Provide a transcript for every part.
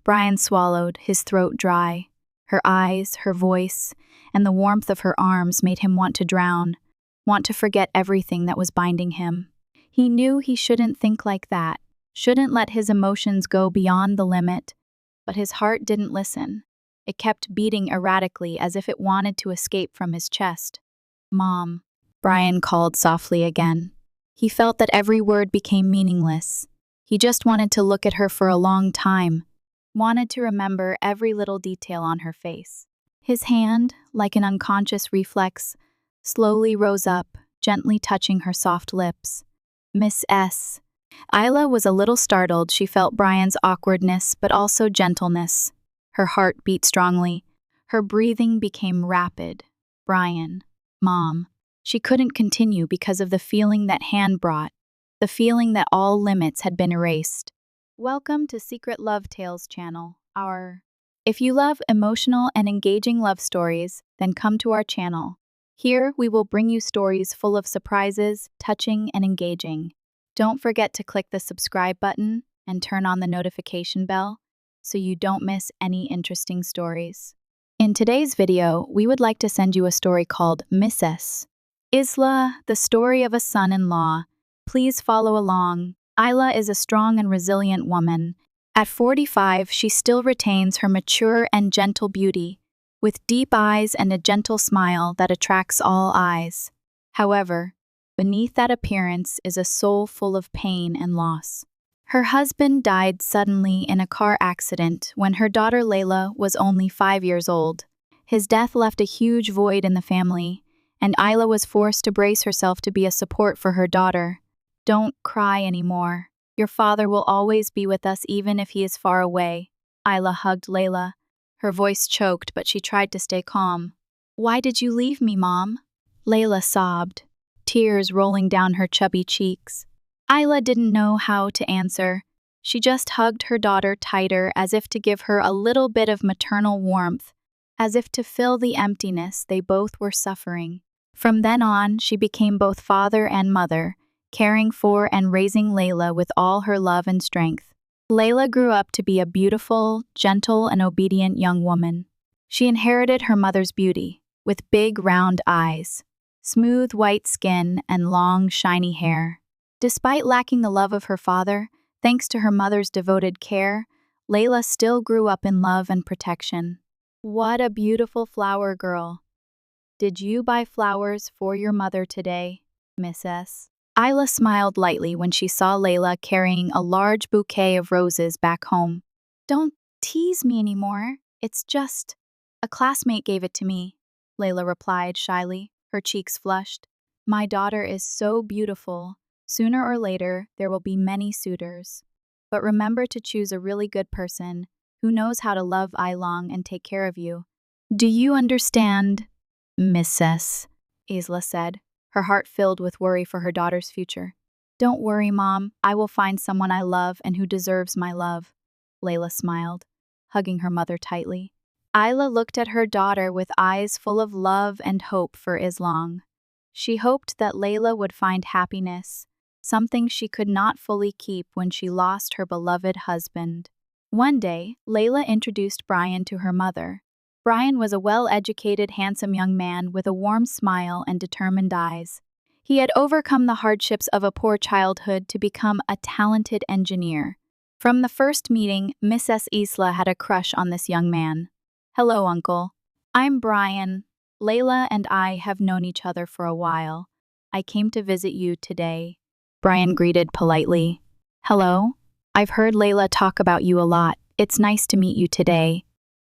Brian swallowed, his throat dry. Her eyes, her voice, and the warmth of her arms made him want to drown, want to forget everything that was binding him. He knew he shouldn't think like that, shouldn't let his emotions go beyond the limit, but his heart didn't listen. It kept beating erratically as if it wanted to escape from his chest. "Mom," Brian called softly again. He felt that every word became meaningless. He just wanted to look at her for a long time, wanted to remember every little detail on her face. His hand, like an unconscious reflex, slowly rose up, gently touching her soft lips. "Miss S." Isla was a little startled. She felt Brian's awkwardness, but also gentleness. Her heart beat strongly. Her breathing became rapid. "Brian, Mom." She couldn't continue because of the feeling that hand brought, the feeling that all limits had been erased. Welcome to Secret Love Tales channel. If you love emotional and engaging love stories, then come to our channel. Here we will bring you stories full of surprises, touching and engaging. Don't forget to click the subscribe button and turn on the notification bell so you don't miss any interesting stories. In today's video, we would like to send you a story called Mrs. Isla, the story of a son-in-law. Please follow along. Isla is a strong and resilient woman. At 45, she still retains her mature and gentle beauty, with deep eyes and a gentle smile that attracts all eyes. However, beneath that appearance is a soul full of pain and loss. Her husband died suddenly in a car accident when her daughter Layla was only 5 years old. His death left a huge void in the family, and Isla was forced to brace herself to be a support for her daughter. "Don't cry anymore. Your father will always be with us even if he is far away." Isla hugged Layla. Her voice choked, but she tried to stay calm. "Why did you leave me, Mom?" Layla sobbed, tears rolling down her chubby cheeks. Isla didn't know how to answer. She just hugged her daughter tighter as if to give her a little bit of maternal warmth, as if to fill the emptiness they both were suffering. From then on, she became both father and mother, caring for and raising Layla with all her love and strength. Layla grew up to be a beautiful, gentle, and obedient young woman. She inherited her mother's beauty, with big, round eyes, smooth white skin, and long, shiny hair. Despite lacking the love of her father, thanks to her mother's devoted care, Layla still grew up in love and protection. "What a beautiful flower girl. Did you buy flowers for your mother today, Mrs.?" Isla smiled lightly when she saw Layla carrying a large bouquet of roses back home. "Don't tease me anymore. It's just a classmate gave it to me," Layla replied shyly, her cheeks flushed. "My daughter is so beautiful. Sooner or later, there will be many suitors. But remember to choose a really good person who knows how to love Ilong and take care of you. Do you understand, Mrs.?" Isla said, her heart filled with worry for her daughter's future. "Don't worry, Mom. I will find someone I love and who deserves my love," Layla smiled, hugging her mother tightly. Isla looked at her daughter with eyes full of love and hope for Islong. She hoped that Layla would find happiness, something she could not fully keep when she lost her beloved husband. One day, Layla introduced Brian to her mother. Brian was a well-educated, handsome young man with a warm smile and determined eyes. He had overcome the hardships of a poor childhood to become a talented engineer. From the first meeting, Mrs. Isla had a crush on this young man. "Hello, Uncle. I'm Brian. Layla and I have known each other for a while. I came to visit you today," Brian greeted politely. "Hello. I've heard Layla talk about you a lot. It's nice to meet you today,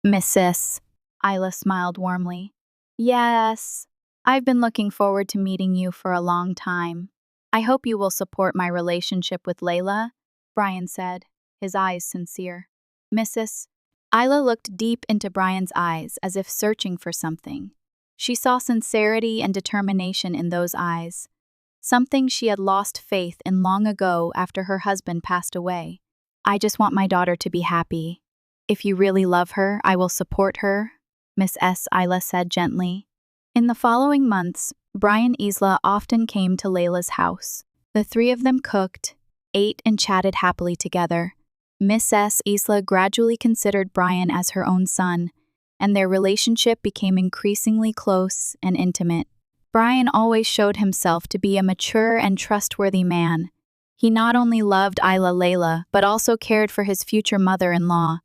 Mrs." Isla smiled warmly. "Yes, I've been looking forward to meeting you for a long time. I hope you will support my relationship with Layla," Brian said, his eyes sincere. "Mrs." Isla looked deep into Brian's eyes as if searching for something. She saw sincerity and determination in those eyes, something she had lost faith in long ago after her husband passed away. "I just want my daughter to be happy. If you really love her, I will support her," Miss S. Isla said gently. In the following months, Brian Isla often came to Layla's house. The three of them cooked, ate, and chatted happily together. Mrs. Isla gradually considered Brian as her own son, and their relationship became increasingly close and intimate. Brian always showed himself to be a mature and trustworthy man. He not only loved Isla Layla, but also cared for his future mother-in-law.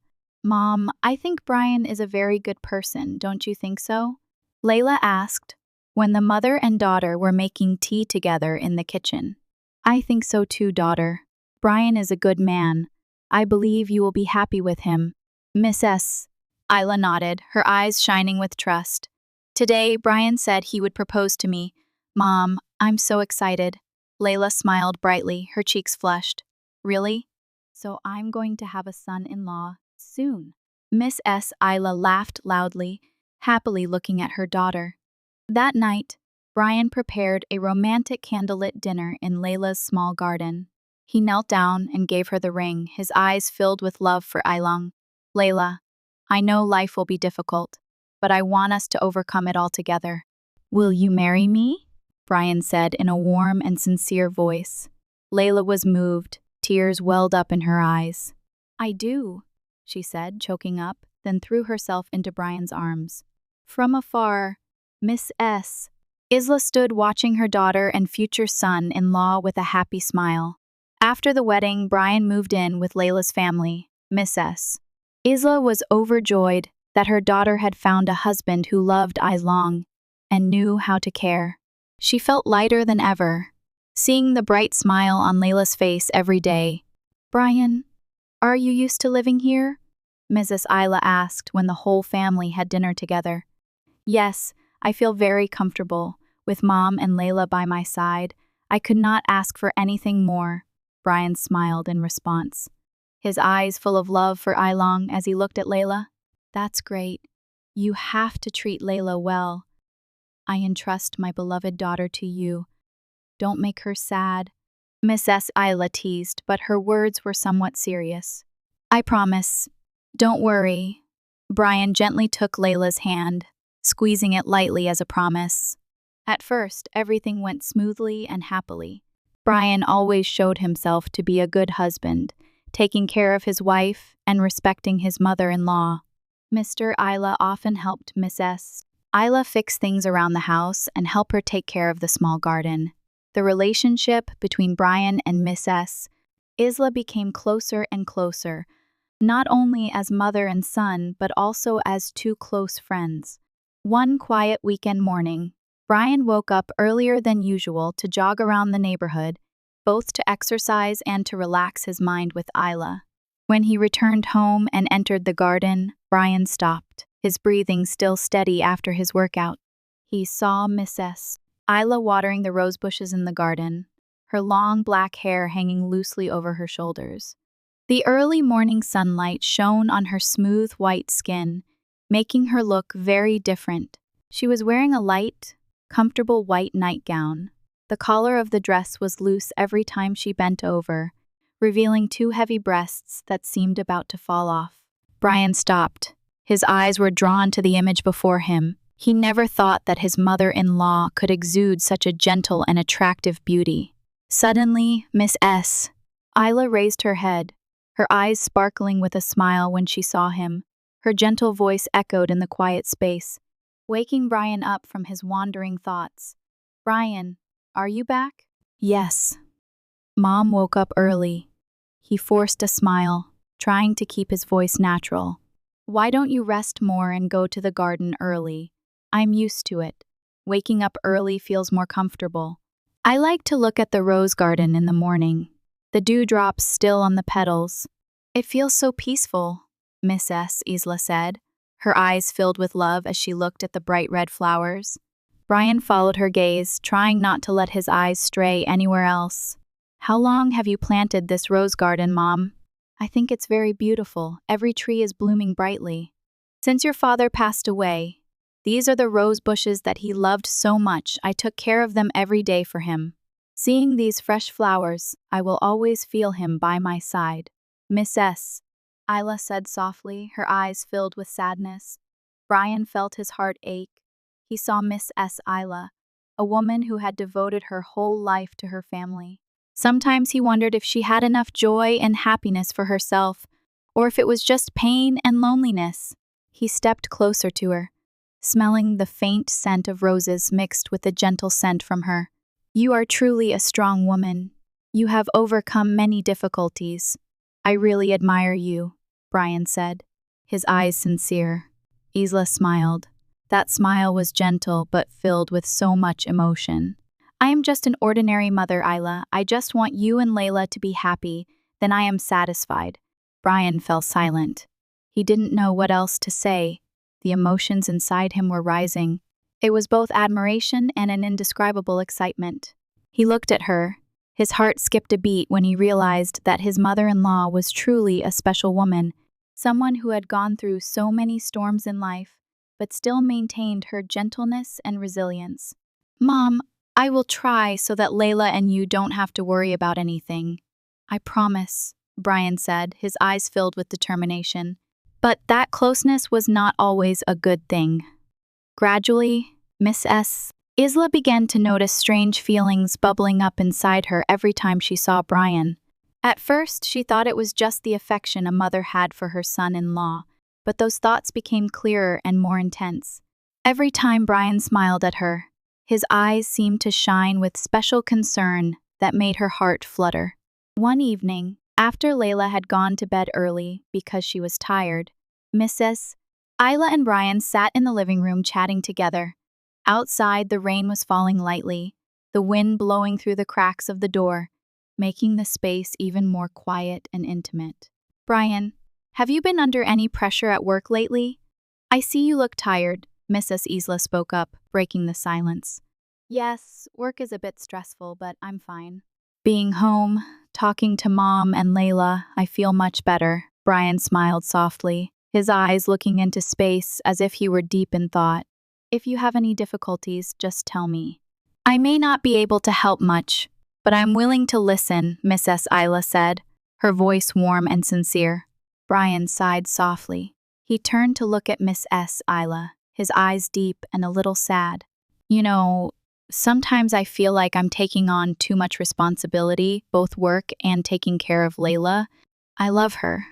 Mom, I think Brian is a very good person, don't you think so? Layla asked, when the mother and daughter were making tea together in the kitchen. I think so too, daughter. Brian is a good man. I believe you will be happy with him. Mrs. Isla nodded, her eyes shining with trust. Today, Brian said he would propose to me. Mom, I'm so excited. Layla smiled brightly, her cheeks flushed. Really? So I'm going to have a son-in-law soon. Miss S. Isla laughed loudly, happily looking at her daughter. That night, Brian prepared a romantic candlelit dinner in Layla's small garden. He knelt down and gave her the ring, his eyes filled with love for Ailang. Layla, I know life will be difficult, but I want us to overcome it all together. Will you marry me? Brian said in a warm and sincere voice. Layla was moved, tears welled up in her eyes. I do, she said, choking up, then threw herself into Brian's arms. From afar, Miss S. Isla stood watching her daughter and future son-in-law with a happy smile. After the wedding, Brian moved in with Layla's family, Miss S. Isla was overjoyed that her daughter had found a husband who loved Ailang and knew how to care. She felt lighter than ever, seeing the bright smile on Layla's face every day. Brian, are you used to living here? Mrs. Isla asked when the whole family had dinner together. Yes, I feel very comfortable. With Mom and Layla by my side, I could not ask for anything more. Brian smiled in response, his eyes full of love for Ailang as he looked at Layla. That's great. You have to treat Layla well. I entrust my beloved daughter to you. Don't make her sad. Mrs. Isla teased, but her words were somewhat serious. I promise. Don't worry. Brian gently took Layla's hand, squeezing it lightly as a promise. At first, everything went smoothly and happily. Brian always showed himself to be a good husband, taking care of his wife and respecting his mother-in-law. Mr. Isla often helped Mrs. Isla fix things around the house and help her take care of the small garden. The relationship between Brian and Mrs. Isla became closer and closer, not only as mother and son, but also as two close friends. One quiet weekend morning, Brian woke up earlier than usual to jog around the neighborhood, both to exercise and to relax his mind with Isla. When he returned home and entered the garden, Brian stopped, his breathing still steady after his workout. He saw Mrs. Isla watering the rose bushes in the garden, her long black hair hanging loosely over her shoulders. The early morning sunlight shone on her smooth white skin, making her look very different. She was wearing a light, comfortable white nightgown. The collar of the dress was loose every time she bent over, revealing two heavy breasts that seemed about to fall off. Brian stopped. His eyes were drawn to the image before him. He never thought that his mother-in-law could exude such a gentle and attractive beauty. Suddenly, Miss S. Isla raised her head, her eyes sparkling with a smile when she saw him. Her gentle voice echoed in the quiet space, waking Brian up from his wandering thoughts. Brian, are you back? Yes. Mom woke up early. He forced a smile, trying to keep his voice natural. Why don't you rest more and go to the garden early? I'm used to it. Waking up early feels more comfortable. I like to look at the rose garden in the morning, the dewdrops still on the petals. It feels so peaceful, Mrs. Isla said, her eyes filled with love as she looked at the bright red flowers. Brian followed her gaze, trying not to let his eyes stray anywhere else. How long have you planted this rose garden, Mom? I think it's very beautiful. Every tree is blooming brightly. Since your father passed away, these are the rose bushes that he loved so much. I took care of them every day for him. Seeing these fresh flowers, I will always feel him by my side. Mrs. Isla said softly, her eyes filled with sadness. Brian felt his heart ache. He saw Miss S. Isla, a woman who had devoted her whole life to her family. Sometimes he wondered if she had enough joy and happiness for herself, or if it was just pain and loneliness. He stepped closer to her, smelling the faint scent of roses mixed with the gentle scent from her. "You are truly a strong woman. You have overcome many difficulties. I really admire you," Brian said, his eyes sincere. Isla smiled. That smile was gentle but filled with so much emotion. "I am just an ordinary mother, Isla. I just want you and Layla to be happy. Then I am satisfied." Brian fell silent. He didn't know what else to say. The emotions inside him were rising. It was both admiration and an indescribable excitement. He looked at her. His heart skipped a beat when he realized that his mother-in-law was truly a special woman, someone who had gone through so many storms in life, but still maintained her gentleness and resilience. "Mom, I will try so that Layla and you don't have to worry about anything. I promise," Brian said, his eyes filled with determination. But that closeness was not always a good thing. Gradually, Isla began to notice strange feelings bubbling up inside her every time she saw Brian. At first, she thought it was just the affection a mother had for her son-in-law, but those thoughts became clearer and more intense. Every time Brian smiled at her, his eyes seemed to shine with special concern that made her heart flutter. One evening, after Layla had gone to bed early because she was tired, Isla and Brian sat in the living room chatting together. Outside, the rain was falling lightly, the wind blowing through the cracks of the door, making the space even more quiet and intimate. "Brian, have you been under any pressure at work lately? I see you look tired," Mrs. Isla spoke up, breaking the silence. "Yes, work is a bit stressful, but I'm fine. Being home, talking to Mom and Layla, I feel much better." Brian smiled softly, his eyes looking into space as if he were deep in thought. "If you have any difficulties, just tell me. I may not be able to help much, but I'm willing to listen," Mrs. Isla said, her voice warm and sincere. Brian sighed softly. He turned to look at Miss S. Isla, his eyes deep and a little sad. "You know, sometimes I feel like I'm taking on too much responsibility, both work and taking care of Layla. I love her.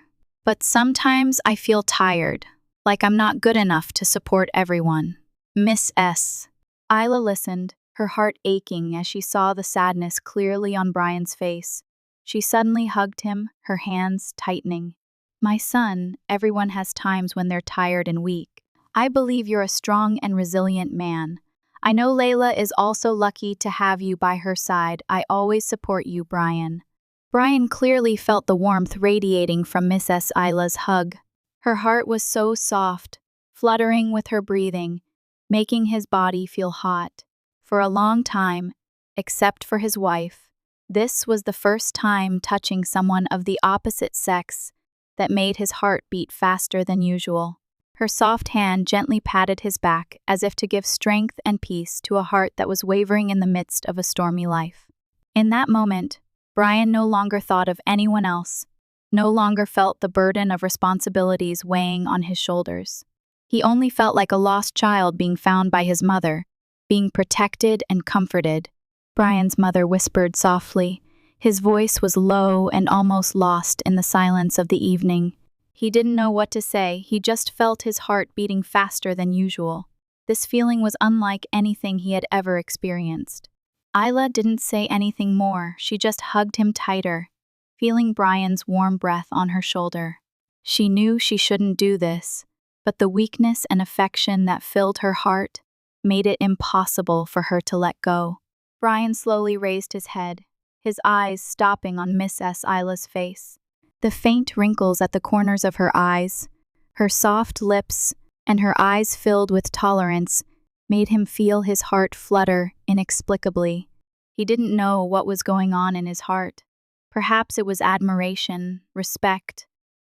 But sometimes I feel tired, like I'm not good enough to support everyone." Miss S. Isla listened, her heart aching as she saw the sadness clearly on Brian's face. She suddenly hugged him, her hands tightening. "My son, everyone has times when they're tired and weak. I believe you're a strong and resilient man. I know Layla is also lucky to have you by her side. I always support you, Brian." Brian clearly felt the warmth radiating from Mrs. Isla's hug. Her heart was so soft, fluttering with her breathing, making his body feel hot. For a long time, except for his wife, this was the first time touching someone of the opposite sex that made his heart beat faster than usual. Her soft hand gently patted his back as if to give strength and peace to a heart that was wavering in the midst of a stormy life. In that moment, Brian no longer thought of anyone else, no longer felt the burden of responsibilities weighing on his shoulders. He only felt like a lost child being found by his mother, being protected and comforted. Brian's mother whispered softly. His voice was low and almost lost in the silence of the evening. He didn't know what to say, he just felt his heart beating faster than usual. This feeling was unlike anything he had ever experienced. Isla didn't say anything more, she just hugged him tighter, feeling Brian's warm breath on her shoulder. She knew she shouldn't do this, but the weakness and affection that filled her heart made it impossible for her to let go. Brian slowly raised his head, his eyes stopping on Miss S. Isla's face. The faint wrinkles at the corners of her eyes, her soft lips, and her eyes filled with tolerance made him feel his heart flutter inexplicably. He didn't know what was going on in his heart. Perhaps it was admiration, respect,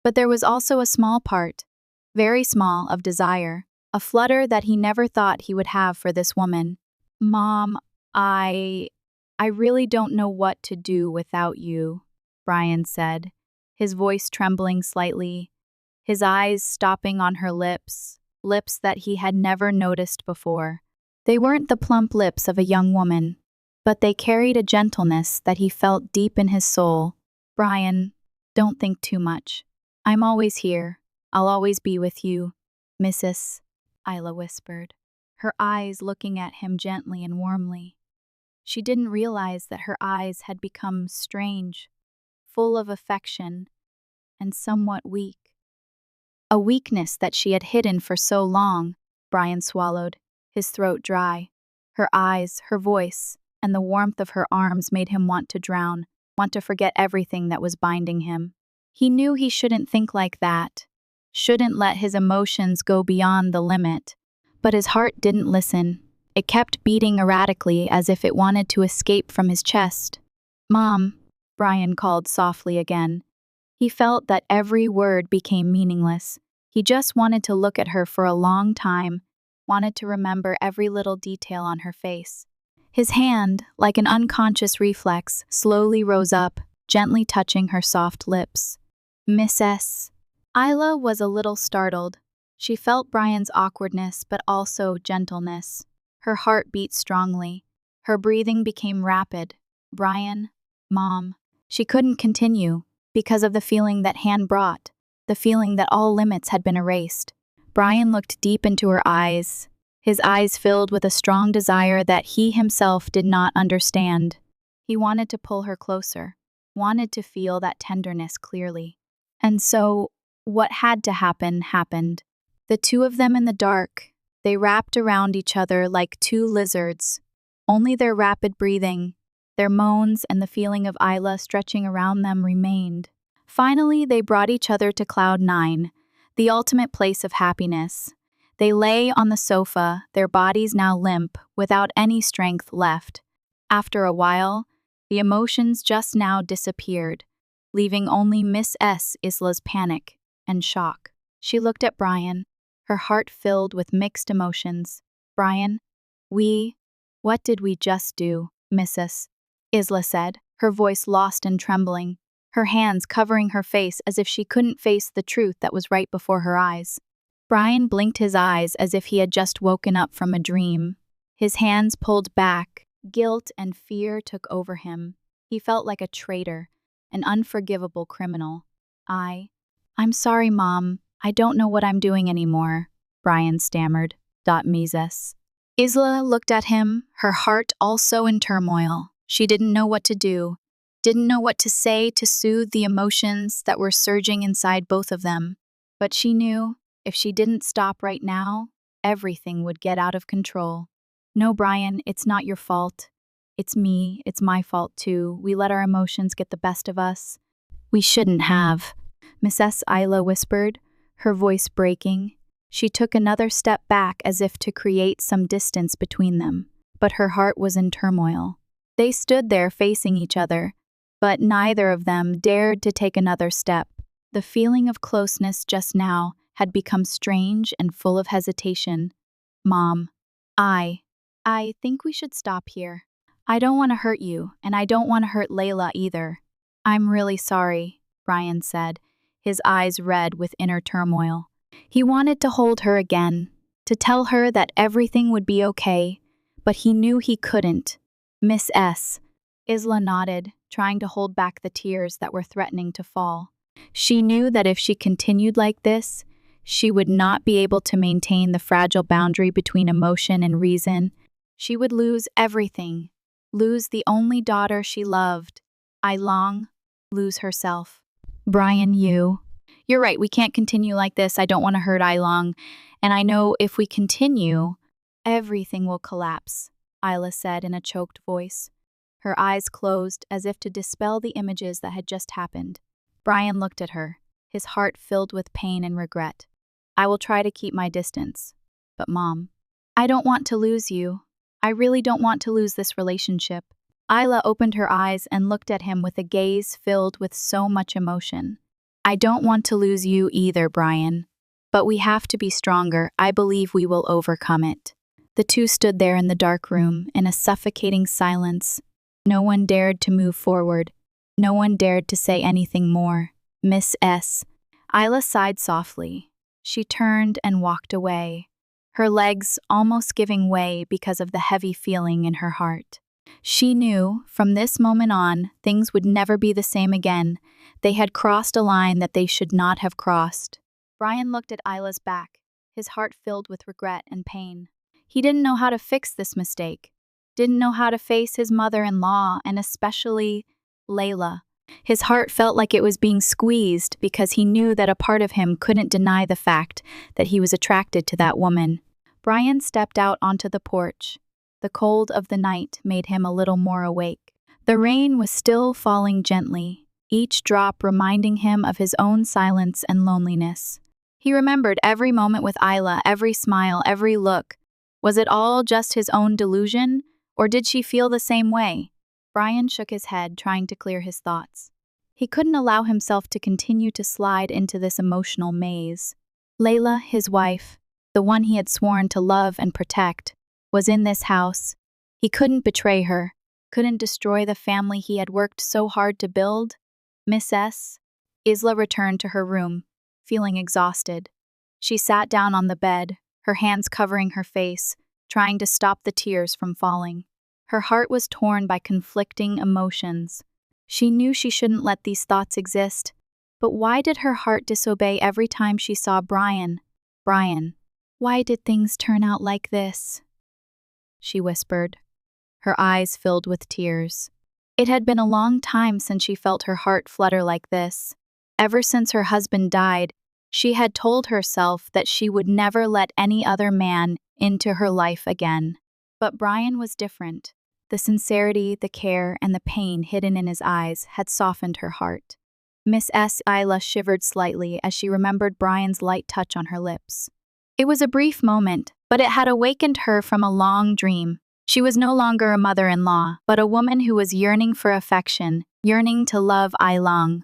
but there was also a small part, very small, of desire, a flutter that he never thought he would have for this woman. "Mom, I really don't know what to do without you," Brian said, his voice trembling slightly, his eyes stopping on her lips that he had never noticed before. They weren't the plump lips of a young woman, but they carried a gentleness that he felt deep in his soul. "Brian, don't think too much. I'm always here. I'll always be with you, Mrs. Isla whispered, her eyes looking at him gently and warmly. She didn't realize that her eyes had become strange, full of affection, and somewhat weak. A weakness that she had hidden for so long. Brian swallowed, his throat dry. Her eyes, her voice, and the warmth of her arms made him want to drown, want to forget everything that was binding him. He knew he shouldn't think like that, shouldn't let his emotions go beyond the limit. But his heart didn't listen. It kept beating erratically as if it wanted to escape from his chest. "Mom," Brian called softly again. He felt that every word became meaningless. He just wanted to look at her for a long time, wanted to remember every little detail on her face. His hand, like an unconscious reflex, slowly rose up, gently touching her soft lips. "Mrs." Isla was a little startled. She felt Brian's awkwardness but also gentleness. Her heart beat strongly. Her breathing became rapid. "Brian, Mom." She couldn't continue because of the feeling that hand brought, the feeling that all limits had been erased. Brian looked deep into her eyes, his eyes filled with a strong desire that he himself did not understand. He wanted to pull her closer, wanted to feel that tenderness clearly. And so, what had to happen happened. The two of them in the dark, they wrapped around each other like two lizards. Only their rapid breathing, their moans, and the feeling of Isla stretching around them remained. Finally, they brought each other to Cloud 9, the ultimate place of happiness. They lay on the sofa, their bodies now limp, without any strength left. After a while, the emotions just now disappeared, leaving only Miss S. Isla's panic and shock. She looked at Brian, her heart filled with mixed emotions. "Brian, what did we just do, Mrs. Isla said, her voice lost and trembling, her hands covering her face as if she couldn't face the truth that was right before her eyes. Brian blinked his eyes as if he had just woken up from a dream. His hands pulled back, guilt and fear took over him. He felt like a traitor, an unforgivable criminal. I'm sorry, Mom. I don't know what I'm doing anymore," Brian stammered. Mrs. Isla looked at him, her heart also in turmoil. She didn't know what to do, didn't know what to say to soothe the emotions that were surging inside both of them. But she knew, if she didn't stop right now, everything would get out of control. "No, Brian, it's not your fault. It's me, it's my fault too. We let our emotions get the best of us. We shouldn't have," Mrs. Isla whispered, her voice breaking. She took another step back as if to create some distance between them, but her heart was in turmoil. They stood there facing each other, but neither of them dared to take another step. The feeling of closeness just now had become strange and full of hesitation. "Mom, I think we should stop here. I don't want to hurt you, and I don't want to hurt Layla either." "I'm really sorry," Brian said, his eyes red with inner turmoil. He wanted to hold her again, to tell her that everything would be okay, but he knew he couldn't. "Miss S." Isla nodded, trying to hold back the tears that were threatening to fall. She knew that if she continued like this, she would not be able to maintain the fragile boundary between emotion and reason. She would lose everything, lose the only daughter she loved. Lose herself. "Brian, you're right, we can't continue like this. I don't want to hurt Ilong, and I know if we continue, everything will collapse," Isla said in a choked voice. Her eyes closed as if to dispel the images that had just happened. Brian looked at her, his heart filled with pain and regret. "I will try to keep my distance. But Mom, I don't want to lose you. I really don't want to lose this relationship." Isla opened her eyes and looked at him with a gaze filled with so much emotion. "I don't want to lose you either, Brian. But we have to be stronger. I believe we will overcome it." The two stood there in the dark room, in a suffocating silence. No one dared to move forward. No one dared to say anything more. "Miss S." Isla sighed softly. She turned and walked away, her legs almost giving way because of the heavy feeling in her heart. She knew, from this moment on, things would never be the same again. They had crossed a line that they should not have crossed. Brian looked at Isla's back, his heart filled with regret and pain. He didn't know how to fix this mistake, didn't know how to face his mother-in-law, and especially Layla. His heart felt like it was being squeezed because he knew that a part of him couldn't deny the fact that he was attracted to that woman. Brian stepped out onto the porch. The cold of the night made him a little more awake. The rain was still falling gently, each drop reminding him of his own silence and loneliness. He remembered every moment with Isla, every smile, every look. Was it all just his own delusion, or did she feel the same way? Brian shook his head, trying to clear his thoughts. He couldn't allow himself to continue to slide into this emotional maze. Layla, his wife, the one he had sworn to love and protect, was in this house. He couldn't betray her, couldn't destroy the family he had worked so hard to build. Miss S. Isla returned to her room, feeling exhausted. She sat down on the bed, her hands covering her face, trying to stop the tears from falling. Her heart was torn by conflicting emotions. She knew she shouldn't let these thoughts exist, but why did her heart disobey every time she saw Brian? Brian, why did things turn out like this? She whispered, her eyes filled with tears. It had been a long time since she felt her heart flutter like this. Ever since her husband died, she had told herself that she would never let any other man into her life again. But Brian was different. The sincerity, the care, and the pain hidden in his eyes had softened her heart. Miss S. Isla shivered slightly as she remembered Brian's light touch on her lips. It was a brief moment, but it had awakened her from a long dream. She was no longer a mother-in-law, but a woman who was yearning for affection, yearning to love Ailong.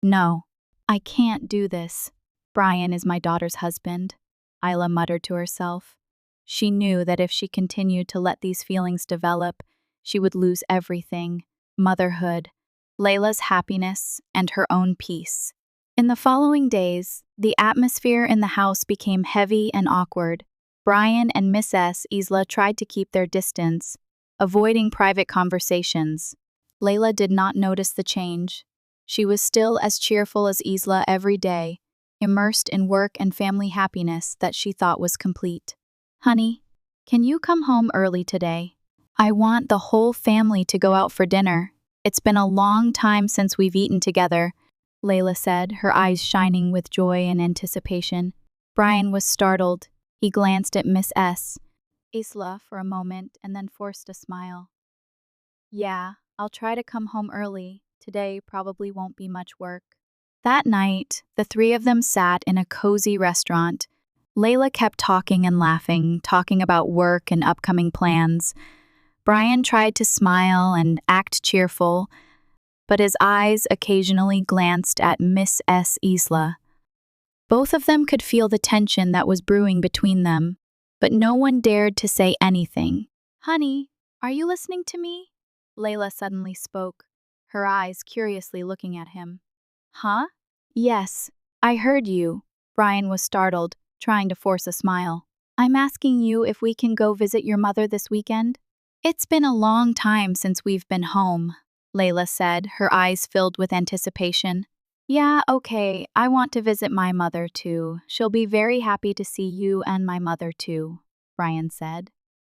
No, I can't do this. Brian is my daughter's husband, Isla muttered to herself. She knew that if she continued to let these feelings develop, she would lose everything: motherhood, Layla's happiness, and her own peace. In the following days, the atmosphere in the house became heavy and awkward. Brian and Miss S. Isla tried to keep their distance, avoiding private conversations. Layla did not notice the change. She was still as cheerful as Isla every day, immersed in work and family happiness that she thought was complete. Honey, can you come home early today? I want the whole family to go out for dinner. It's been a long time since we've eaten together, Layla said, her eyes shining with joy and anticipation. Brian was startled. He glanced at Miss S. Isla for a moment and then forced a smile. Yeah, I'll try to come home early. Today probably won't be much work. That night, the three of them sat in a cozy restaurant. Layla kept talking and laughing, talking about work and upcoming plans. Brian tried to smile and act cheerful, but his eyes occasionally glanced at Miss S. Isla. Both of them could feel the tension that was brewing between them, but no one dared to say anything. Honey, are you listening to me? Layla suddenly spoke, her eyes curiously looking at him. Huh? Yes, I heard you. Brian was startled, trying to force a smile. I'm asking you if we can go visit your mother this weekend? It's been a long time since we've been home, Layla said, her eyes filled with anticipation. Yeah, okay, I want to visit my mother too. She'll be very happy to see you and my mother too, Brian said,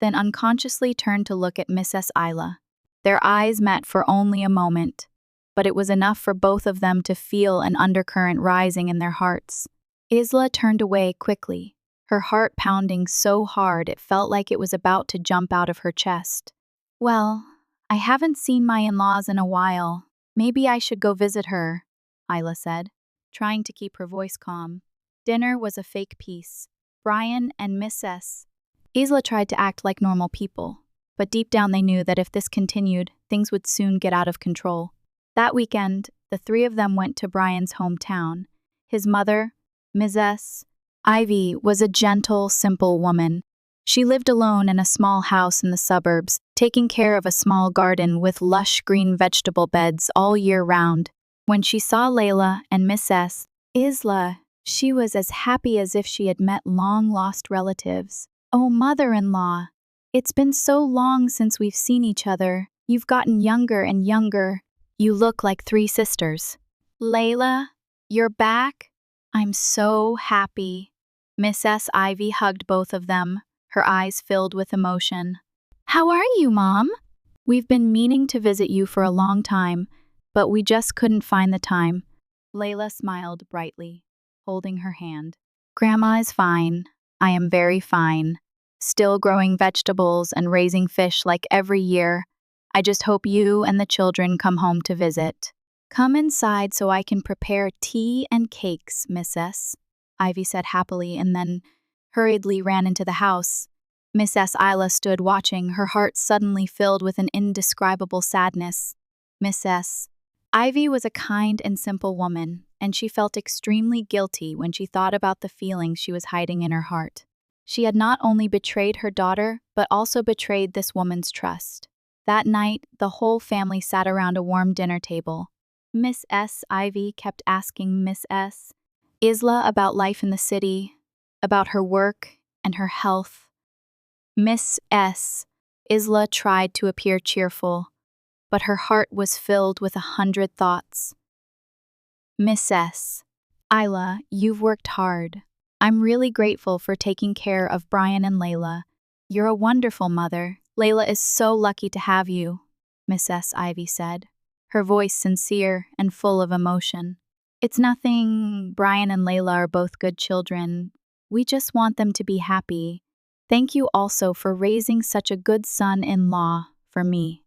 then unconsciously turned to look at Mrs. Isla. Their eyes met for only a moment, but it was enough for both of them to feel an undercurrent rising in their hearts. Isla turned away quickly, her heart pounding so hard it felt like it was about to jump out of her chest. Well, I haven't seen my in-laws in a while. Maybe I should go visit her, Isla said, trying to keep her voice calm. Dinner was a fake peace. Brian and Miss S. Isla tried to act like normal people, but deep down they knew that if this continued, things would soon get out of control. That weekend, the three of them went to Brian's hometown. His mother, Mrs. Ivy, was a gentle, simple woman. She lived alone in a small house in the suburbs, taking care of a small garden with lush green vegetable beds all year round. When she saw Layla and Miss S. Isla, she was as happy as if she had met long-lost relatives. Oh, mother-in-law, it's been so long since we've seen each other, You've gotten younger and younger. You look like three sisters. Layla, you're back? I'm so happy. Miss S. Ivy hugged both of them, her eyes filled with emotion. How are you, Mom? We've been meaning to visit you for a long time, but we just couldn't find the time. Layla smiled brightly, holding her hand. Grandma is fine. I am very fine. Still growing vegetables and raising fish like every year. I just hope you and the children come home to visit. Come inside so I can prepare tea and cakes, Miss S. Ivy said happily and then hurriedly ran into the house. Miss S. Isla stood watching, her heart suddenly filled with an indescribable sadness. Miss S. Ivy was a kind and simple woman, and she felt extremely guilty when she thought about the feelings she was hiding in her heart. She had not only betrayed her daughter, but also betrayed this woman's trust. That night, the whole family sat around a warm dinner table. Miss S. Ivy kept asking Miss S. Isla about life in the city, about her work and her health. Miss S. Isla tried to appear cheerful, but her heart was filled with 100 thoughts. Miss S. Isla, you've worked hard. I'm really grateful for taking care of Brian and Layla. You're a wonderful mother. Layla is so lucky to have you, Miss S. Ivy said, her voice sincere and full of emotion. It's nothing. Brian and Layla are both good children. We just want them to be happy. Thank you also for raising such a good son-in-law for me,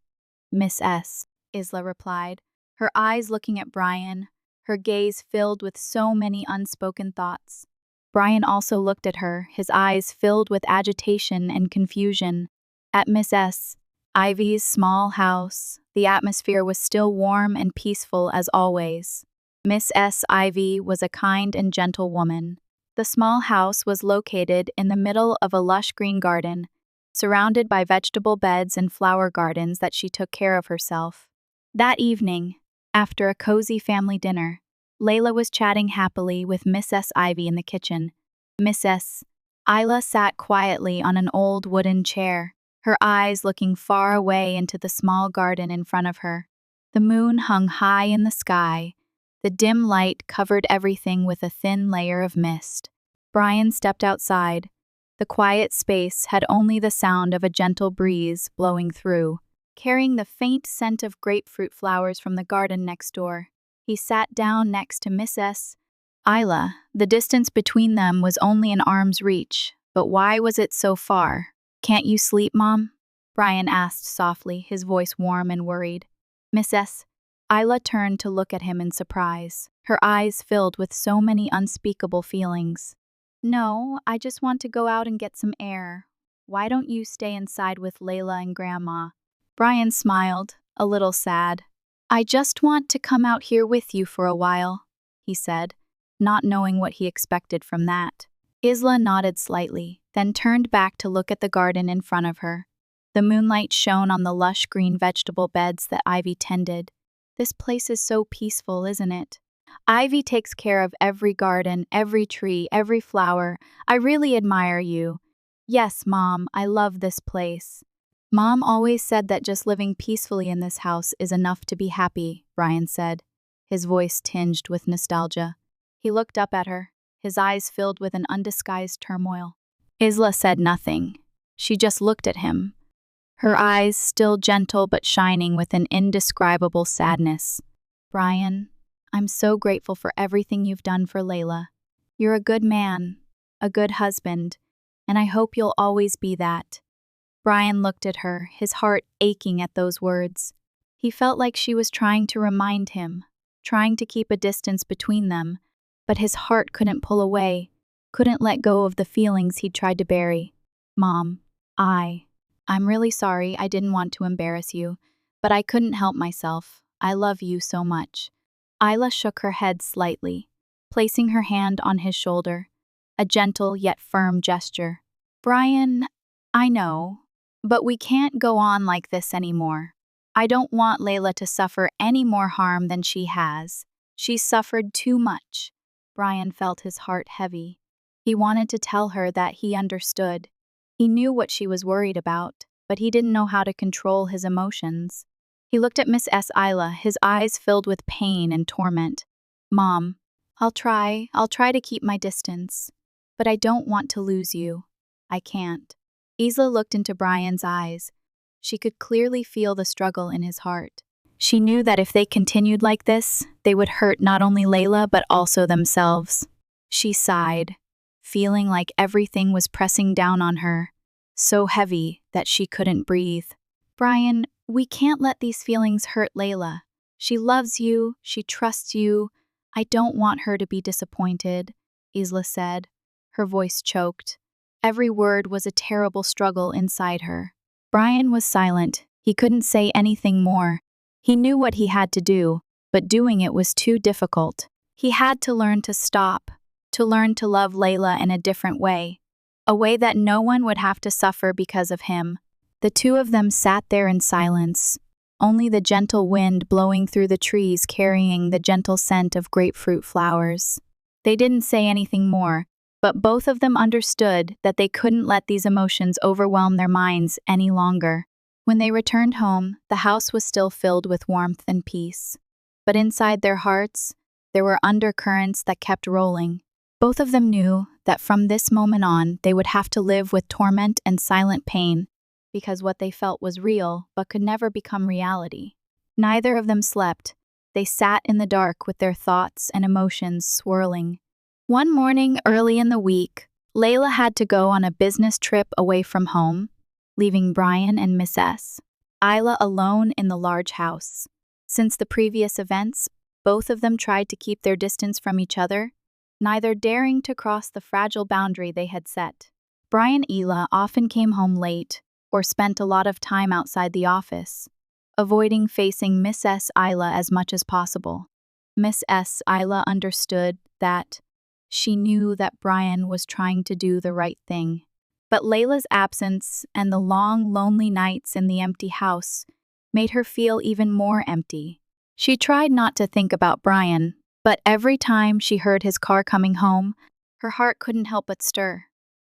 Miss S. Isla replied, her eyes looking at Brian, her gaze filled with so many unspoken thoughts. Brian also looked at her, his eyes filled with agitation and confusion. At Miss S. Ivy's small house, the atmosphere was still warm and peaceful as always. Miss S. Ivy was a kind and gentle woman. The small house was located in the middle of a lush green garden, surrounded by vegetable beds and flower gardens that she took care of herself. That evening, after a cozy family dinner, Layla was chatting happily with Miss S. Ivy in the kitchen. Miss S. Isla sat quietly on an old wooden chair, her eyes looking far away into the small garden in front of her. The moon hung high in the sky. The dim light covered everything with a thin layer of mist. Brian stepped outside. The quiet space had only the sound of a gentle breeze blowing through, carrying the faint scent of grapefruit flowers from the garden next door. He sat down next to Miss S. Isla. The distance between them was only an arm's reach, but why was it so far? Can't you sleep, Mom? Brian asked softly, his voice warm and worried. Miss S. Isla turned to look at him in surprise, her eyes filled with so many unspeakable feelings. No, I just want to go out and get some air. Why don't you stay inside with Layla and Grandma? Brian smiled, a little sad. I just want to come out here with you for a while, he said, not knowing what he expected from that. Isla nodded slightly, then turned back to look at the garden in front of her. The moonlight shone on the lush green vegetable beds that Ivy tended. This place is so peaceful, isn't it? Ivy takes care of every garden, every tree, every flower. I really admire you. Yes, Mom, I love this place. Mom always said that just living peacefully in this house is enough to be happy, Brian said, his voice tinged with nostalgia. He looked up at her, his eyes filled with an undisguised turmoil. Isla said nothing. She just looked at him, her eyes still gentle but shining with an indescribable sadness. Brian, I'm so grateful for everything you've done for Layla. You're a good man, a good husband, and I hope you'll always be that. Brian looked at her, his heart aching at those words. He felt like she was trying to remind him, trying to keep a distance between them, but his heart couldn't pull away, couldn't let go of the feelings he'd tried to bury. Mom, I'm really sorry, I didn't want to embarrass you, but I couldn't help myself. I love you so much. Isla shook her head slightly, placing her hand on his shoulder, a gentle yet firm gesture. Brian, I know, but we can't go on like this anymore. I don't want Layla to suffer any more harm than she has. She's suffered too much. Brian felt his heart heavy. He wanted to tell her that he understood. He knew what she was worried about. but he didn't know how to control his emotions. He looked at Miss S. Isla, his eyes filled with pain and torment. Mom, I'll try to keep my distance, but I don't want to lose you. I can't. Isla looked into Brian's eyes. She could clearly feel the struggle in his heart. She knew that if they continued like this, they would hurt not only Layla but also themselves. She sighed, feeling like everything was pressing down on her, so heavy that she couldn't breathe. Brian, we can't let these feelings hurt Layla. She loves you, she trusts you. I don't want her to be disappointed, Isla said. Her voice choked. Every word was a terrible struggle inside her. Brian was silent. He couldn't say anything more. He knew what he had to do, but doing it was too difficult. He had to learn to stop, to learn to love Layla in a different way, a way that no one would have to suffer because of him. The two of them sat there in silence, only the gentle wind blowing through the trees carrying the gentle scent of grapefruit flowers. They didn't say anything more, but both of them understood that they couldn't let these emotions overwhelm their minds any longer. When they returned home, the house was still filled with warmth and peace. But inside their hearts, there were undercurrents that kept rolling. Both of them knew that from this moment on, they would have to live with torment and silent pain, because what they felt was real but could never become reality. Neither of them slept. They sat in the dark with their thoughts and emotions swirling. One morning early in the week, Layla had to go on a business trip away from home, leaving Brian and Miss S. Isla alone in the large house. Since the previous events, both of them tried to keep their distance from each other, neither daring to cross the fragile boundary they had set. Brian Isla often came home late or spent a lot of time outside the office, avoiding facing Miss S. Isla as much as possible. Miss S. Isla understood that. She knew that Brian was trying to do the right thing. But Layla's absence and the long, lonely nights in the empty house made her feel even more empty. She tried not to think about Brian, but every time she heard his car coming home, her heart couldn't help but stir.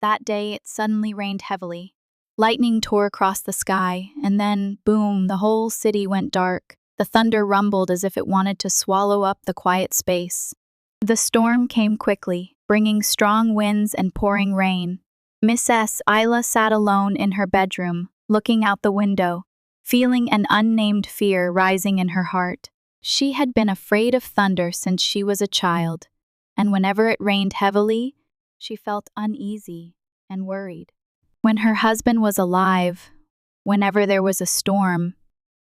That day, it suddenly rained heavily. Lightning tore across the sky, and then, boom, the whole city went dark. The thunder rumbled as if it wanted to swallow up the quiet space. The storm came quickly, bringing strong winds and pouring rain. Miss S. Isla sat alone in her bedroom, looking out the window, feeling an unnamed fear rising in her heart. She had been afraid of thunder since she was a child, and whenever it rained heavily, she felt uneasy and worried. When her husband was alive, whenever there was a storm,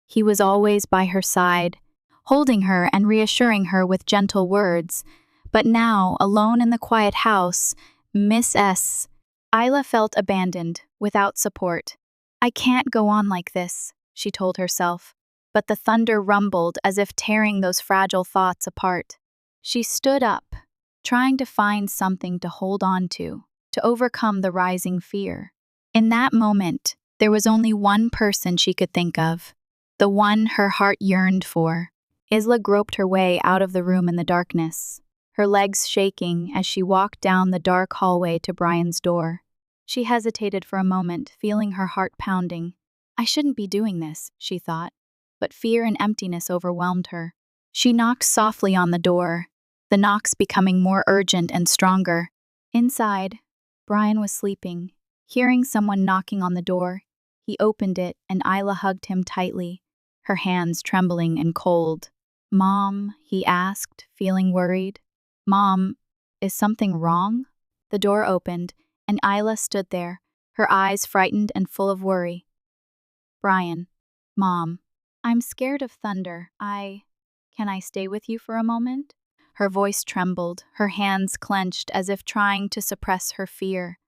he was always by her side, holding her and reassuring her with gentle words. But now, alone in the quiet house, Miss S. Isla felt abandoned, without support. I can't go on like this, she told herself, but the thunder rumbled as if tearing those fragile thoughts apart. She stood up, trying to find something to hold on to overcome the rising fear. In that moment, there was only one person she could think of, the one her heart yearned for. Isla groped her way out of the room in the darkness, her legs shaking as she walked down the dark hallway to Brian's door. She hesitated for a moment, feeling her heart pounding. I shouldn't be doing this, she thought, but fear and emptiness overwhelmed her. She knocked softly on the door, the knocks becoming more urgent and stronger. Inside, Brian was sleeping. Hearing someone knocking on the door, he opened it and Isla hugged him tightly, her hands trembling and cold. Mom, he asked, feeling worried. Mom, is something wrong? The door opened, and Isla stood there, her eyes frightened and full of worry. Brian, Mom, I'm scared of thunder. Can I stay with you for a moment? Her voice trembled, her hands clenched as if trying to suppress her fear.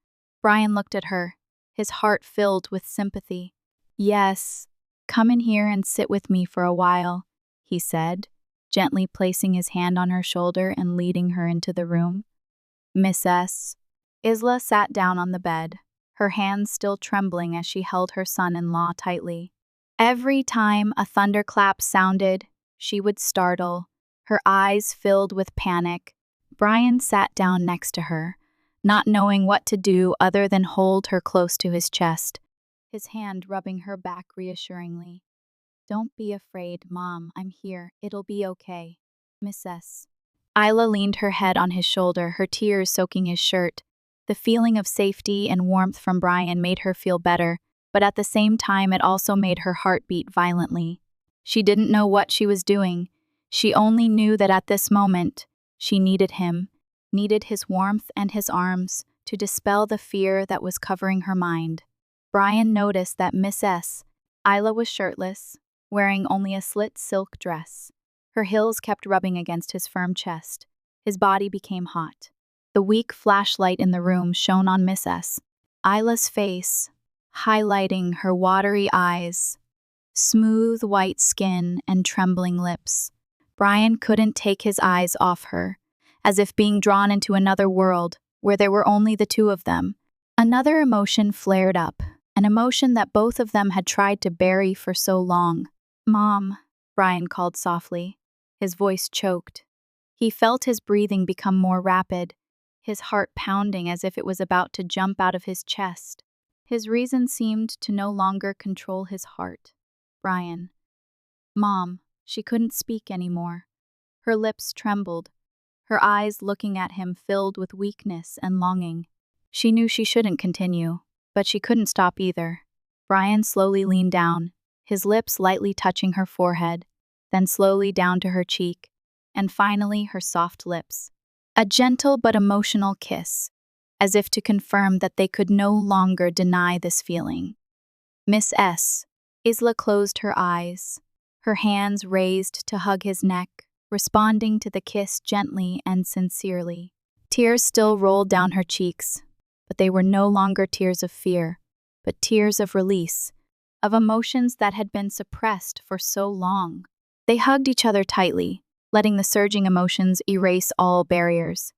Brian looked at her, his heart filled with sympathy. Yes, come in here and sit with me for a while, he said, gently placing his hand on her shoulder and leading her into the room. Miss S. Isla sat down on the bed, her hands still trembling as she held her son-in-law tightly. Every time a thunderclap sounded, she would startle, her eyes filled with panic. Brian sat down next to her, not knowing what to do other than hold her close to his chest. his hand rubbing her back reassuringly. Don't be afraid, Mom. I'm here. It'll be okay. Mrs. Isla leaned her head on his shoulder, her tears soaking his shirt. The feeling of safety and warmth from Brian made her feel better, but at the same time it also made her heart beat violently. She didn't know what she was doing. She only knew that at this moment, she needed him, needed his warmth and his arms to dispel the fear that was covering her mind. Brian noticed that Mrs. Isla was shirtless, wearing only a slit silk dress. Her heels kept rubbing against his firm chest. His body became hot. The weak flashlight in the room shone on Mrs. Isla's face, highlighting her watery eyes, smooth white skin, and trembling lips. Brian couldn't take his eyes off her, as if being drawn into another world where there were only the two of them. Another emotion flared up, an emotion that both of them had tried to bury for so long. Mom, Brian called softly. His voice choked. He felt his breathing become more rapid, his heart pounding as if it was about to jump out of his chest. His reason seemed to no longer control his heart. Brian. Mom. She couldn't speak anymore. Her lips trembled, her eyes looking at him filled with weakness and longing. She knew she shouldn't continue, but she couldn't stop either. Brian slowly leaned down, his lips lightly touching her forehead, then slowly down to her cheek, and finally her soft lips. A gentle but emotional kiss, as if to confirm that they could no longer deny this feeling. Miss S. Isla closed her eyes, her hands raised to hug his neck, responding to the kiss gently and sincerely. Tears still rolled down her cheeks, but they were no longer tears of fear, but tears of release, of emotions that had been suppressed for so long. They hugged each other tightly, letting the surging emotions erase all barriers.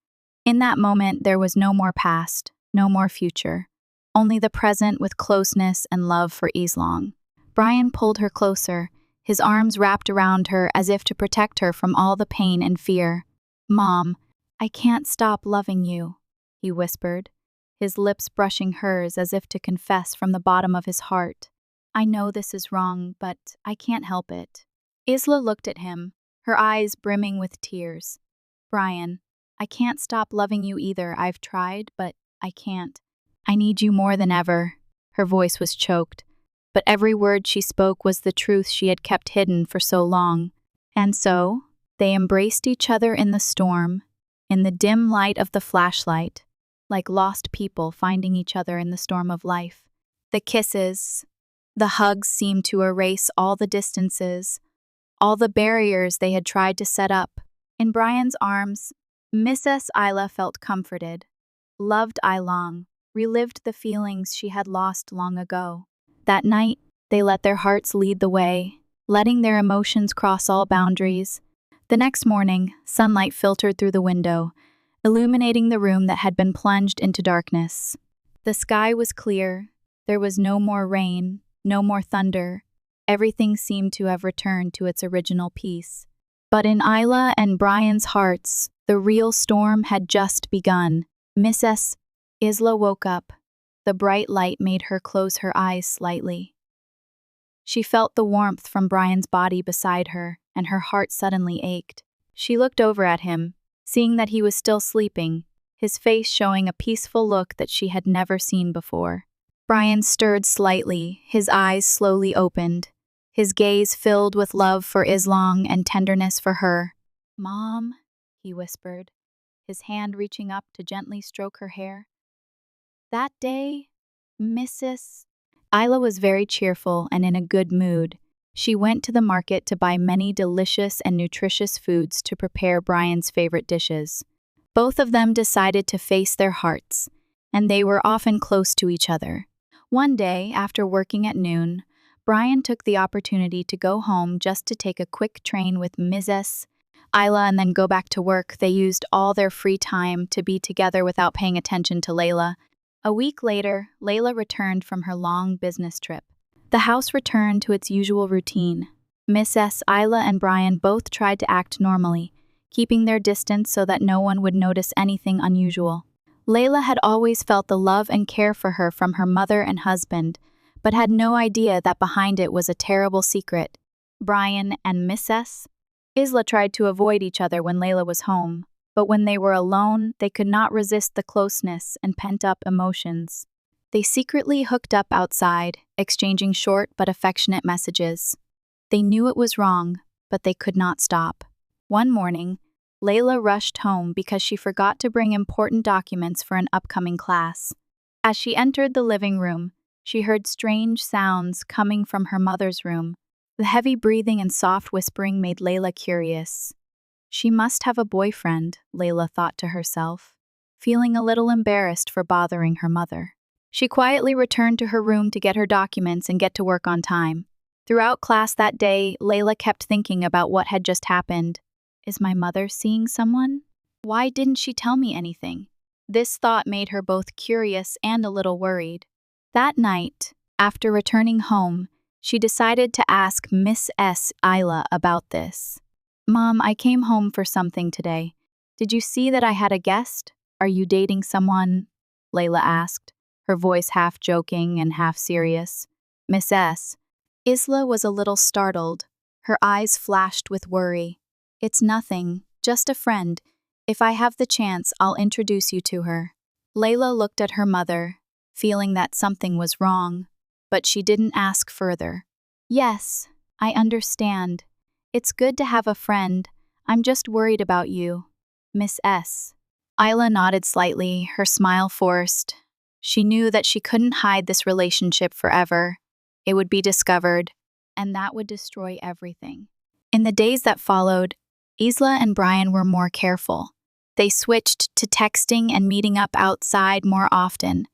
In that moment, there was no more past, no more future, only the present with closeness and love for Islong. Brian pulled her closer, his arms wrapped around her as if to protect her from all the pain and fear. Mom, I can't stop loving you, he whispered, his lips brushing hers as if to confess from the bottom of his heart. I know this is wrong, but I can't help it. Isla looked at him, her eyes brimming with tears. Brian, I can't stop loving you either. I've tried, but I can't. I need you more than ever. Her voice was choked, but every word she spoke was the truth she had kept hidden for so long. And so, they embraced each other in the storm, in the dim light of the flashlight, like lost people finding each other in the storm of life. The kisses, the hugs seemed to erase all the distances, all the barriers they had tried to set up. In Brian's arms, Mrs. Isla felt comforted, loved Ilong, relived the feelings she had lost long ago. That night, they let their hearts lead the way, letting their emotions cross all boundaries. The next morning, sunlight filtered through the window, illuminating the room that had been plunged into darkness. The sky was clear. There was no more rain, no more thunder. Everything seemed to have returned to its original peace. But in Isla and Brian's hearts, the real storm had just begun. Mrs. Isla woke up. The bright light made her close her eyes slightly. She felt the warmth from Brian's body beside her, and her heart suddenly ached. She looked over at him, seeing that he was still sleeping, his face showing a peaceful look that she had never seen before. Brian stirred slightly, his eyes slowly opened, his gaze filled with love for Islong and tenderness for her. Mom, he whispered, his hand reaching up to gently stroke her hair. That day, Mrs. Isla was very cheerful and in a good mood. She went to the market to buy many delicious and nutritious foods to prepare Brian's favorite dishes. Both of them decided to face their hearts, and they were often close to each other. One day, after working at noon, Brian took the opportunity to go home just to take a quick train with Mrs. Isla and then go back to work. They used all their free time to be together without paying attention to Layla. A week later, Layla returned from her long business trip. The house returned to its usual routine. Mrs. Isla and Brian both tried to act normally, keeping their distance so that no one would notice anything unusual. Layla had always felt the love and care for her from her mother and husband, but had no idea that behind it was a terrible secret. Brian and Mrs. Isla tried to avoid each other when Layla was home, but when they were alone, they could not resist the closeness and pent-up emotions. They secretly hooked up outside, exchanging short but affectionate messages. They knew it was wrong, but they could not stop. One morning, Layla rushed home because she forgot to bring important documents for an upcoming class. As she entered the living room, she heard strange sounds coming from her mother's room. The heavy breathing and soft whispering made Layla curious. She must have a boyfriend, Layla thought to herself, feeling a little embarrassed for bothering her mother. She quietly returned to her room to get her documents and get to work on time. Throughout class that day, Layla kept thinking about what had just happened. Is my mother seeing someone? Why didn't she tell me anything? This thought made her both curious and a little worried. That night, after returning home, she decided to ask Miss S. Isla about this. Mom, I came home for something today. Did you see that I had a guest? Are you dating someone? Layla asked, her voice half joking and half serious. Miss S. Isla was a little startled. Her eyes flashed with worry. It's nothing, just a friend. If I have the chance, I'll introduce you to her. Layla looked at her mother, feeling that something was wrong, but she didn't ask further. Yes, I understand. It's good to have a friend. I'm just worried about you. Miss S. Isla nodded slightly, her smile forced. She knew that she couldn't hide this relationship forever. It would be discovered, and that would destroy everything. In the days that followed, Isla and Brian were more careful. They switched to texting and meeting up outside more often,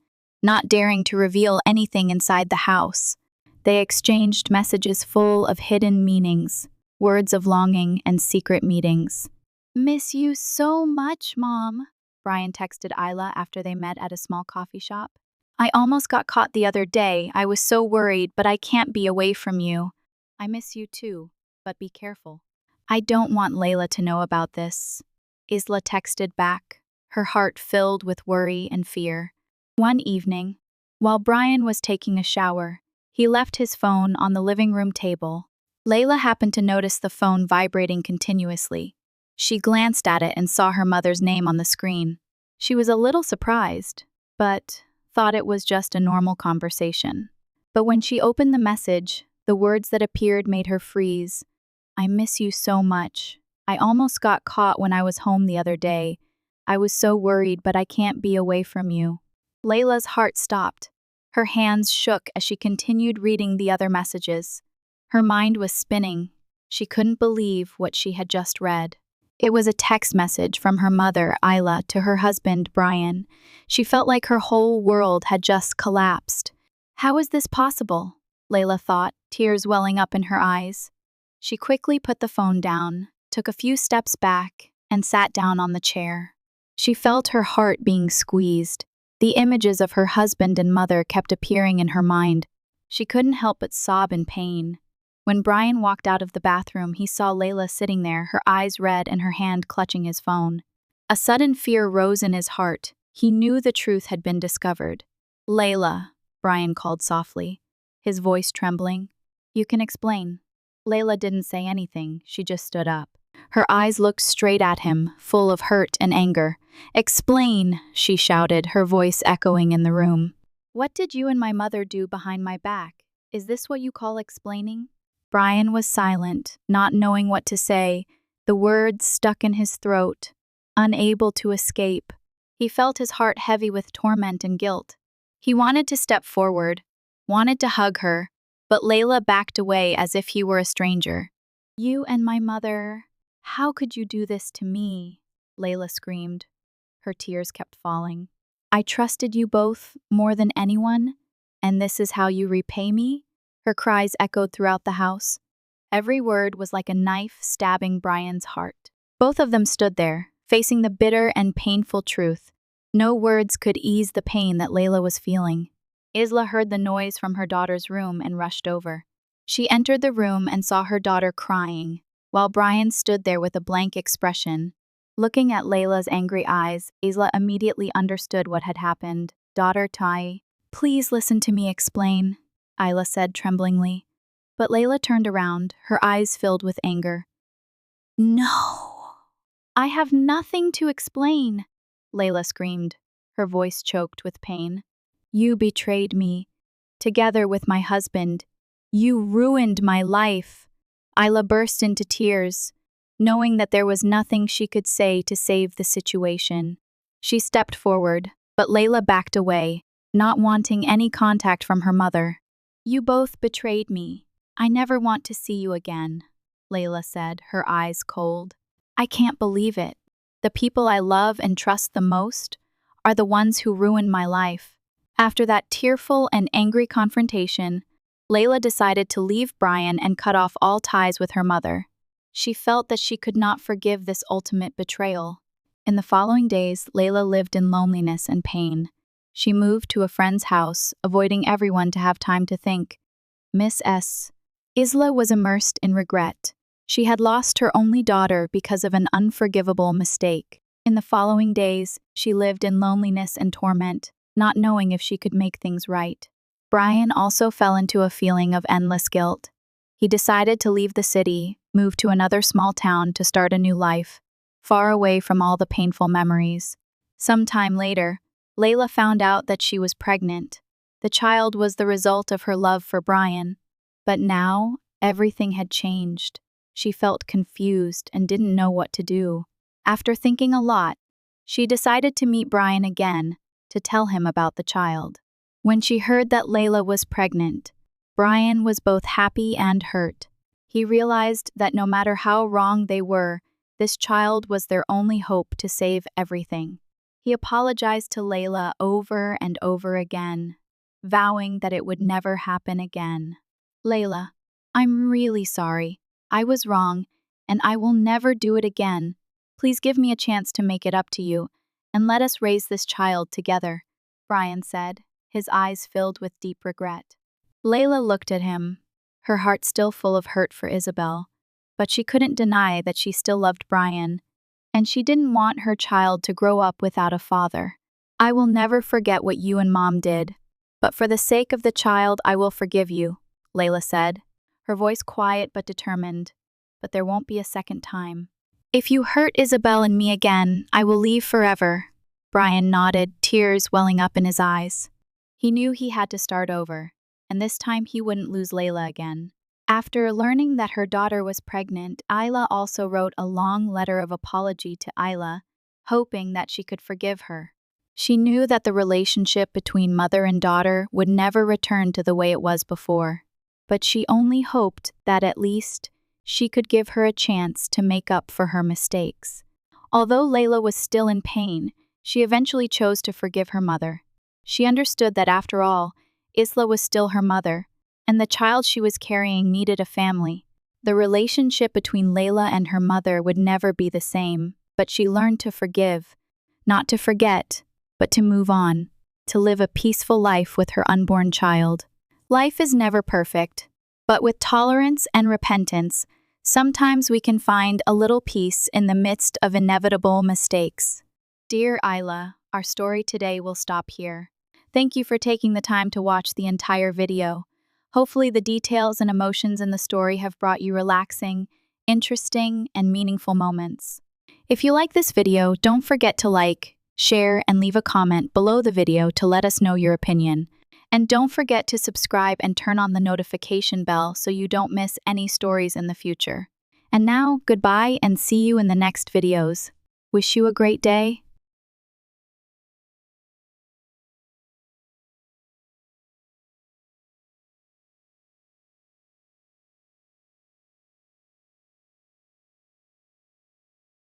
not daring to reveal anything inside the house. They exchanged messages full of hidden meanings, words of longing and secret meetings. Miss you so much, Mom, Brian texted Isla after they met at a small coffee shop. I almost got caught the other day. I was so worried, but I can't be away from you. I miss you too, but be careful. I don't want Layla to know about this. Isla texted back, her heart filled with worry and fear. One evening, while Brian was taking a shower, he left his phone on the living room table. Layla happened to notice the phone vibrating continuously. She glanced at it and saw her mother's name on the screen. She was a little surprised, but thought it was just a normal conversation. But when she opened the message, the words that appeared made her freeze. I miss you so much. I almost got caught when I was home the other day. I was so worried, but I can't be away from you. Layla's heart stopped. Her hands shook as she continued reading the other messages. Her mind was spinning. She couldn't believe what she had just read. It was a text message from her mother, Isla, to her husband, Brian. She felt like her whole world had just collapsed. How is this possible? Layla thought, tears welling up in her eyes. She quickly put the phone down, took a few steps back, and sat down on the chair. She felt her heart being squeezed. The images of her husband and mother kept appearing in her mind. She couldn't help but sob in pain. When Brian walked out of the bathroom, he saw Layla sitting there, her eyes red and her hand clutching his phone. A sudden fear rose in his heart. He knew the truth had been discovered. Layla, Brian called softly, his voice trembling. You can explain. Layla didn't say anything, she just stood up. Her eyes looked straight at him, full of hurt and anger. Explain, she shouted, her voice echoing in the room. What did you and my mother do behind my back? Is this what you call explaining? Brian was silent, not knowing what to say, the words stuck in his throat, unable to escape. He felt his heart heavy with torment and guilt. He wanted to step forward, wanted to hug her, but Layla backed away as if he were a stranger. You and my mother, how could you do this to me? Layla screamed. Her tears kept falling. I trusted you both more than anyone, and this is how you repay me? Her cries echoed throughout the house. Every word was like a knife stabbing Brian's heart. Both of them stood there, facing the bitter and painful truth. No words could ease the pain that Layla was feeling. Isla heard the noise from her daughter's room and rushed over. She entered the room and saw her daughter crying, while Brian stood there with a blank expression. Looking at Layla's angry eyes, Isla immediately understood what had happened. Daughter Tai, please listen to me explain. Isla said tremblingly. But Layla turned around, her eyes filled with anger. No! I have nothing to explain, Layla screamed, her voice choked with pain. You betrayed me. Together with my husband, you ruined my life. Isla burst into tears, knowing that there was nothing she could say to save the situation. She stepped forward, but Layla backed away, not wanting any contact from her mother. You both betrayed me. I never want to see you again, Layla said, her eyes cold. I can't believe it. The people I love and trust the most are the ones who ruined my life. After that tearful and angry confrontation, Layla decided to leave Brian and cut off all ties with her mother. She felt that she could not forgive this ultimate betrayal. In the following days, Layla lived in loneliness and pain. She moved to a friend's house, avoiding everyone to have time to think. Miss S. Isla was immersed in regret. She had lost her only daughter because of an unforgivable mistake. In the following days, she lived in loneliness and torment, not knowing if she could make things right. Brian also fell into a feeling of endless guilt. He decided to leave the city, move to another small town to start a new life, far away from all the painful memories. Some time later, Layla found out that she was pregnant. The child was the result of her love for Brian. But now, everything had changed. She felt confused and didn't know what to do. After thinking a lot, she decided to meet Brian again to tell him about the child. When she heard that Layla was pregnant, Brian was both happy and hurt. He realized that no matter how wrong they were, this child was their only hope to save everything. He apologized to Layla over and over again, vowing that it would never happen again. Layla, I'm really sorry. I was wrong, and I will never do it again. Please give me a chance to make it up to you, and let us raise this child together, Brian said, his eyes filled with deep regret. Layla looked at him, her heart still full of hurt for Isabel, but she couldn't deny that she still loved Brian, and she didn't want her child to grow up without a father. I will never forget what you and Mom did, but for the sake of the child, I will forgive you, Layla said, her voice quiet but determined. But there won't be a second time. If you hurt Isabel and me again, I will leave forever. Brian nodded, tears welling up in his eyes. He knew he had to start over, and this time he wouldn't lose Layla again. After learning that her daughter was pregnant, Isla also wrote a long letter of apology to Isla, hoping that she could forgive her. She knew that the relationship between mother and daughter would never return to the way it was before, but she only hoped that at least she could give her a chance to make up for her mistakes. Although Layla was still in pain, she eventually chose to forgive her mother. She understood that after all, Isla was still her mother, and the child she was carrying needed a family. The relationship between Layla and her mother would never be the same, but she learned to forgive, not to forget, but to move on, to live a peaceful life with her unborn child. Life is never perfect, but with tolerance and repentance, sometimes we can find a little peace in the midst of inevitable mistakes. Dear Isla, our story today will stop here. Thank you for taking the time to watch the entire video. Hopefully the details and emotions in the story have brought you relaxing, interesting, and meaningful moments. If you like this video, don't forget to like, share, and leave a comment below the video to let us know your opinion. And don't forget to subscribe and turn on the notification bell so you don't miss any stories in the future. And now, goodbye and see you in the next videos. Wish you a great day.